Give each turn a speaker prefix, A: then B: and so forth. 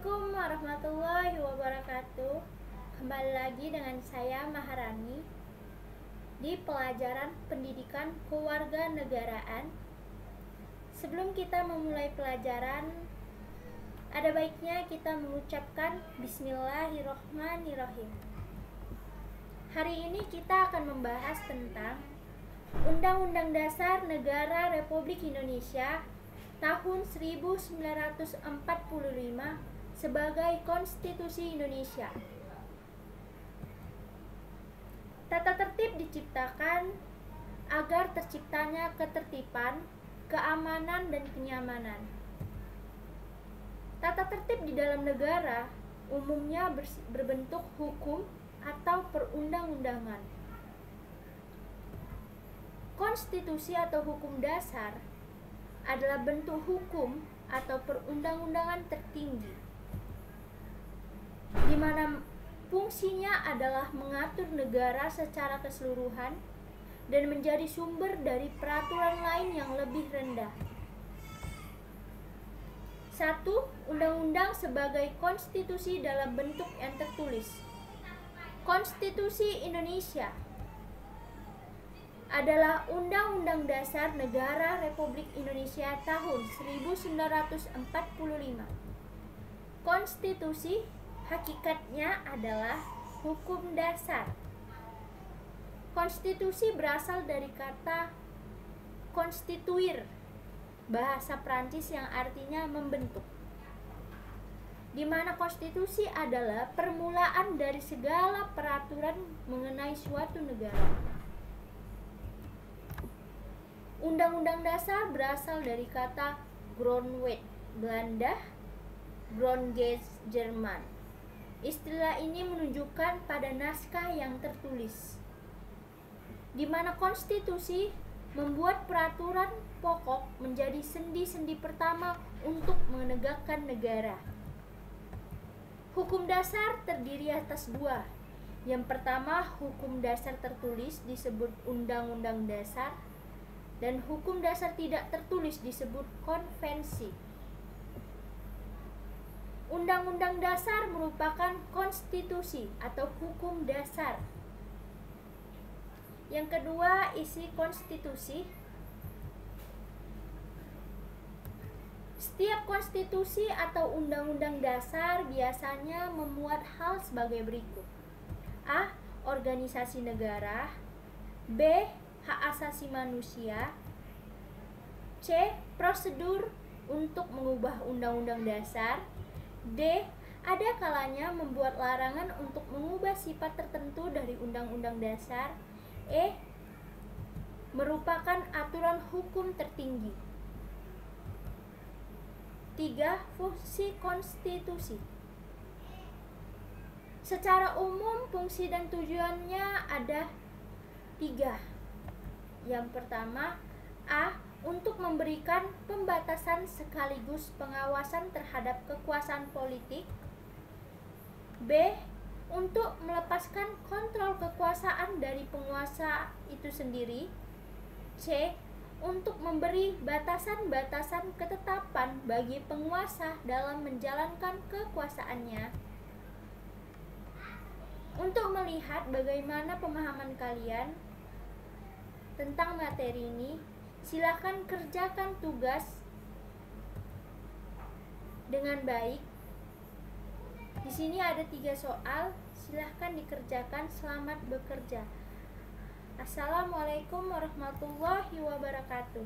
A: Assalamualaikum warahmatullahi wabarakatuh. Kembali lagi dengan saya Maharani di pelajaran pendidikan kewarganegaraan. Sebelum kita memulai pelajaran, ada baiknya kita mengucapkan Bismillahirrohmanirrohim. Hari ini kita akan membahas tentang Undang-Undang Dasar Negara Republik Indonesia tahun 1945 sebagai Konstitusi Indonesia. Tata tertib diciptakan agar terciptanya ketertiban, keamanan, dan kenyamanan. Tata tertib di dalam negara umumnya berbentuk hukum atau perundang-undangan. Konstitusi atau hukum dasar adalah bentuk hukum atau perundang-undangan tertinggi, di mana fungsinya adalah mengatur negara secara keseluruhan dan menjadi sumber dari peraturan lain yang lebih rendah. 1. Undang-undang sebagai konstitusi dalam bentuk yang tertulis. Konstitusi Indonesia adalah Undang-Undang Dasar Negara Republik Indonesia tahun 1945. Konstitusi hakikatnya adalah hukum dasar. Konstitusi berasal dari kata constituir, bahasa Prancis yang artinya membentuk, di mana konstitusi adalah permulaan dari segala peraturan mengenai suatu negara. Undang-undang dasar berasal dari kata Grondwet Belanda, Grundgesetz Jerman. Istilah ini menunjukkan pada naskah yang tertulis, di mana konstitusi membuat peraturan pokok menjadi sendi-sendi pertama untuk menegakkan negara. Hukum dasar terdiri atas dua. Yang pertama, hukum dasar tertulis disebut Undang-Undang Dasar, dan hukum dasar tidak tertulis disebut konvensi. Undang-undang dasar merupakan konstitusi atau hukum dasar. Yang kedua, isi konstitusi. Setiap konstitusi atau undang-undang dasar biasanya memuat hal sebagai berikut. A. Organisasi negara. B. Hak asasi manusia. C. Prosedur untuk mengubah undang-undang dasar. D. Ada kalanya membuat larangan untuk mengubah sifat tertentu dari undang-undang dasar. E. Merupakan aturan hukum tertinggi. 3. Fungsi konstitusi. Secara umum, fungsi dan tujuannya ada 3. Yang pertama, A. Untuk memberikan pembatasan sekaligus pengawasan terhadap kekuasaan politik. B. Untuk melepaskan kontrol kekuasaan dari penguasa itu sendiri. C. Untuk memberi batasan-batasan ketetapan bagi penguasa dalam menjalankan kekuasaannya. Untuk melihat bagaimana pemahaman kalian tentang materi ini, silakan kerjakan tugas dengan baik. Di sini ada 3 soal, silahkan dikerjakan. Selamat bekerja. Assalamualaikum warahmatullahi wabarakatuh.